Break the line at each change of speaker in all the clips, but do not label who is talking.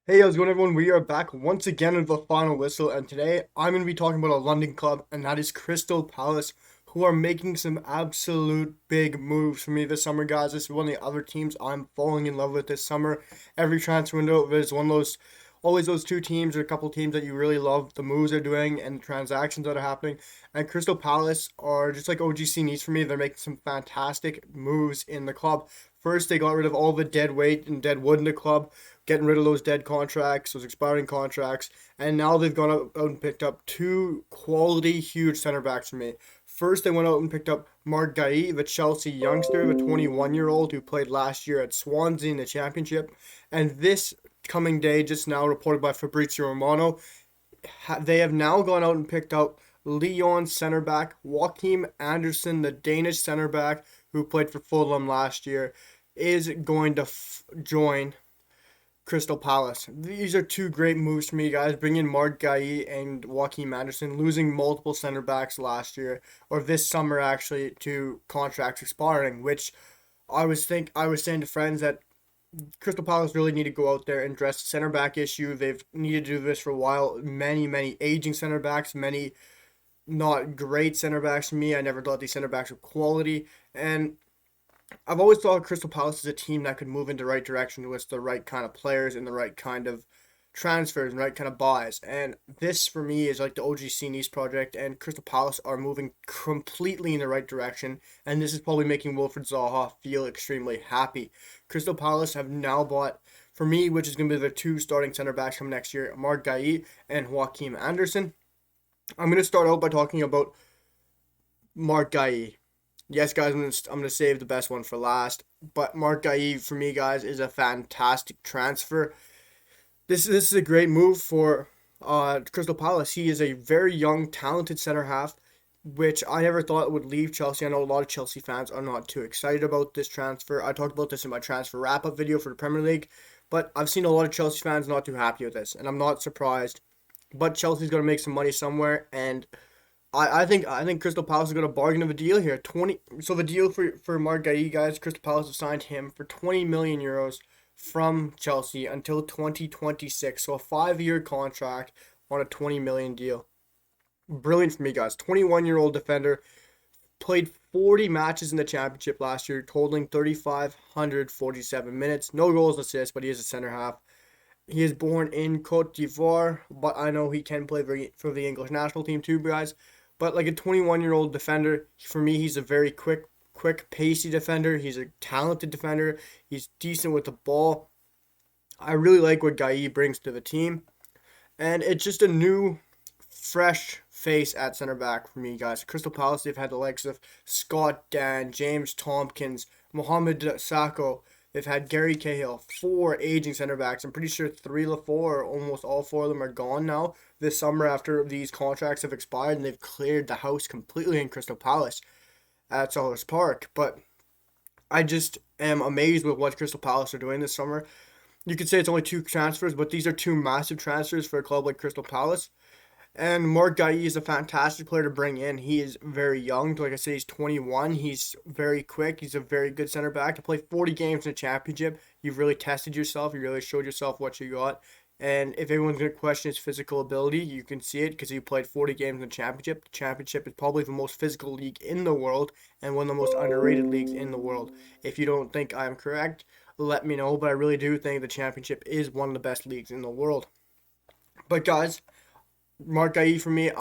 Hey, how's it going, everyone? We are back once again with the final whistle, and today I'm going to be talking about a London club, and that is Crystal Palace, who are making some absolute big moves for me this summer, guys. This is one of the other teams I'm falling in love with this summer. Every transfer window is one of those, always those two teams or a couple teams that you really love the moves they're doing and the transactions that are happening. And Crystal Palace are just like OGC needs for me. They're making some fantastic moves in the club. First, they got rid of all the dead weight and dead wood in the club, getting rid of those dead contracts, those expiring contracts, and now they've gone out and picked up two quality, huge center backs for me. First, they went out and picked up Marc Guehi, the Chelsea youngster, the 21-year-old who played last year at Swansea in the Championship. And this coming day, just now reported by Fabrizio Romano, they have now gone out and picked up Lyon center back Joachim Anderson, the Danish center back who played for Fulham last year, is going to join Crystal Palace. These are two great moves for me, guys. Bringing in Marc Guehi and Joachim Anderson, losing multiple center backs last year or this summer actually to contracts expiring. Which I was saying to friends that Crystal Palace really need to go out there and address the center back issue. They've needed to do this for a while. Many aging center backs, many not great center backs for me. I never thought these center backs were quality, and I've always thought Crystal Palace is a team that could move in the right direction with the right kind of players and the right kind of transfers and right kind of buys. And this for me is like the OGC Nice project, and Crystal Palace are moving completely in the right direction. And this is probably making Wilfred Zaha feel extremely happy. Crystal Palace have now bought, for me, which is going to be their two starting center backs from next year, Marc Guehi and Joachim Anderson. I'm going to start out by talking about Marc Guehi. Yes, guys, I'm gonna save the best one for last. But Marc Guehi for me, guys, is a fantastic transfer. This is a great move for Crystal Palace. He is a very young, talented center half, which I never thought would leave Chelsea. I know a lot of Chelsea fans are not too excited about this transfer. I talked about this in my transfer wrap up video for the Premier League, but I've seen a lot of Chelsea fans not too happy with this, and I'm not surprised. But Chelsea's gonna make some money somewhere, and I think Crystal Palace has got a bargain of a deal here. So the deal for Marc Guehi, guys, Crystal Palace have signed him for 20 million euros from Chelsea until 2026. So a 5-year contract on a 20 million deal. Brilliant for me, guys. 21-year-old defender played 40 matches in the championship last year, totaling 3,547 minutes. No goals, assists, but he is a center half. He is born in Cote d'Ivoire, but I know he can play for the English national team too, guys. But like a 21-year-old defender, for me, he's a very quick, pacey defender. He's a talented defender. He's decent with the ball. I really like what Guehi brings to the team. And it's just a new, fresh face at center back for me, guys. Crystal Palace, they've had the likes of Scott Dan, James Tompkins, Mohamed Sacco. They've had Gary Cahill, four aging center backs. I'm pretty sure three of the four, or almost all four of them, are gone now this summer after these contracts have expired, and they've cleared the house completely in Crystal Palace at Selhurst Park. But I just am amazed with what Crystal Palace are doing this summer. You could say it's only two transfers, but these are two massive transfers for a club like Crystal Palace. And Marc Guehi is a fantastic player to bring in. He is very young. Like I said, he's 21. He's very quick. He's a very good center back. To play 40 games in a championship, you've really tested yourself. You really showed yourself what you got. And if anyone's going to question his physical ability, you can see it because he played 40 games in the championship. The championship is probably the most physical league in the world and one of the most underrated leagues in the world. If you don't think I'm correct, let me know. But I really do think the championship is one of the best leagues in the world. But guys, Marc Guehi for me,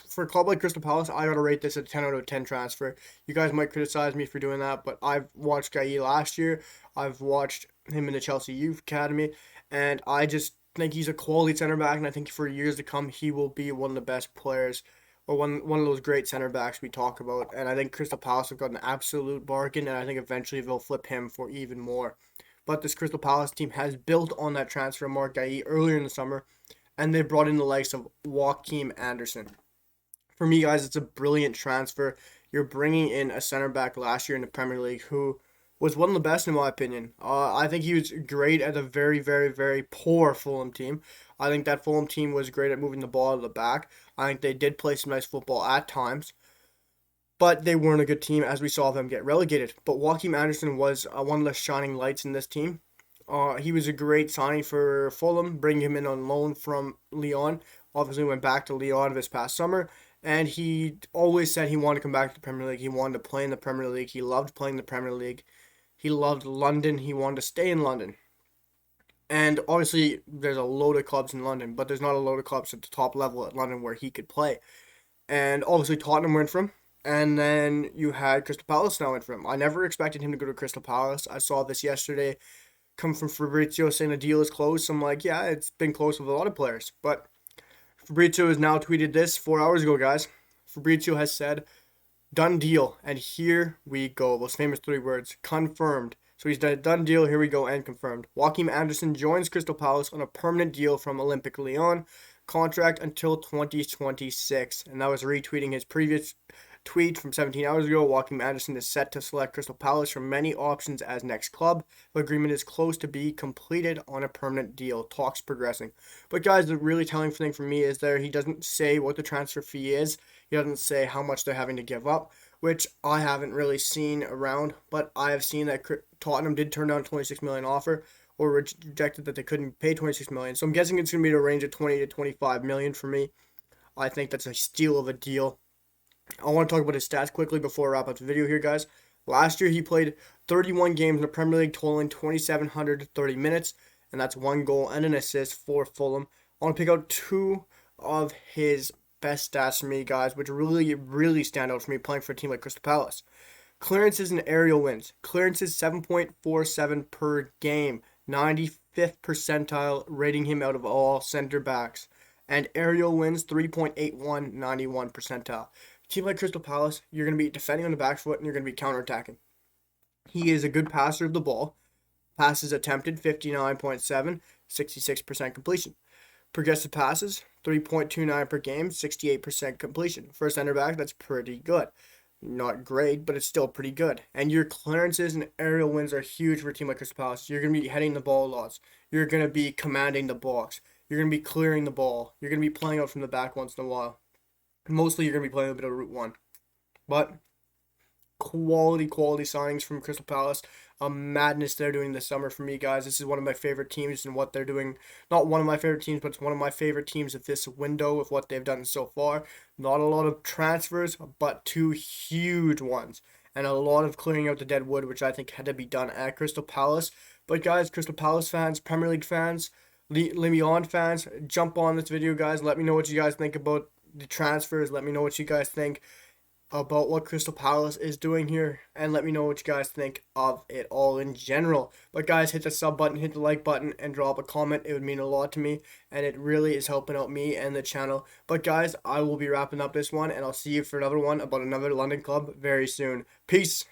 for a club like Crystal Palace, I gotta rate this a 10 out of 10 transfer. You guys might criticize me for doing that, but I've watched Guehi last year. I've watched him in the Chelsea Youth Academy, and I just think he's a quality center back, and I think for years to come, he will be one of the best players or one of those great center backs we talk about. And I think Crystal Palace have got an absolute bargain, and I think eventually they'll flip him for even more. But this Crystal Palace team has built on that transfer of Marc Guehi earlier in the summer, and they brought in the likes of Joachim Anderson. For me, guys, it's a brilliant transfer. You're bringing in a center back last year in the Premier League who was one of the best in my opinion. I think he was great at a very poor Fulham team. I think that Fulham team was great at moving the ball to the back. I think they did play some nice football at times, but they weren't a good team as we saw them get relegated. But Joachim Anderson was one of the shining lights in this team. He was a great signing for Fulham, bring him in on loan from Lyon. Obviously, went back to Lyon this past summer, and he always said he wanted to come back to the Premier League. He wanted to play in the Premier League. He loved playing the Premier League. He loved London. He wanted to stay in London. And obviously, there's a load of clubs in London, but there's not a load of clubs at the top level at London where he could play. And obviously, Tottenham went for him. And then you had Crystal Palace now went for him. I never expected him to go to Crystal Palace. I saw this yesterday come from Fabrizio saying the deal is closed. I'm like, yeah, it's been close with a lot of players. But Fabrizio has now tweeted this 4 hours ago, guys. Fabrizio has said, done deal. And here we go. Those famous three words, confirmed. So he's done, done deal. Here we go, and confirmed. Joachim Anderson joins Crystal Palace on a permanent deal from Olympique Lyon, contract until 2026. And that was retweeting his previous tweet from 17 hours ago. Joachim Anderson is set to select Crystal Palace from many options as next club. The agreement is close to be completed on a permanent deal. Talks progressing. But guys, the really telling thing for me is there he doesn't say what the transfer fee is. He doesn't say how much they're having to give up, which I haven't really seen around. But I have seen that Tottenham did turn down a 26 million offer, or rejected that they couldn't pay 26 million. So I'm guessing it's going to be in a range of 20 to 25 million for me. I think that's a steal of a deal. I want to talk about his stats quickly before I wrap up the video here, guys. Last year, he played 31 games in the Premier League, totaling 2,730 minutes, and that's one goal and an assist for Fulham. I want to pick out two of his best stats for me, guys, which really stand out for me playing for a team like Crystal Palace. Clearances and aerial wins. Clearances 7.47 per game, 95th percentile, rating him out of all center backs. And aerial wins 3.81, 91 percentile. Team like Crystal Palace, you're going to be defending on the back foot and you're going to be counterattacking. He is a good passer of the ball. Passes attempted 59.7, 66% completion. Progressive passes 3.29 per game, 68% completion. For a center back, that's pretty good. Not great, but it's still pretty good. And your clearances and aerial wins are huge for a team like Crystal Palace. You're going to be heading the ball lots. You're going to be commanding the box. You're going to be clearing the ball. You're going to be playing out from the back once in a while. Mostly you're going to be playing a bit of Route 1. But quality signings from Crystal Palace. A madness they're doing this summer for me, guys. This is one of my favorite teams and what they're doing. Not one of my favorite teams, but it's one of my favorite teams of this window of what they've done so far. Not a lot of transfers, but two huge ones. And a lot of clearing out the dead wood, which I think had to be done at Crystal Palace. But guys, Crystal Palace fans, Premier League fans, Lyon fans, jump on this video, guys. Let me know what you guys think about the transfers. Let me know what you guys think about what Crystal Palace is doing here, and let me know what you guys think of it all in general. But guys, hit the sub button, hit the like button, and drop a comment. It would mean a lot to me, and it really is helping out me and the channel. But guys, I will be wrapping up this one, and I'll see you for another one about another London club very soon. Peace.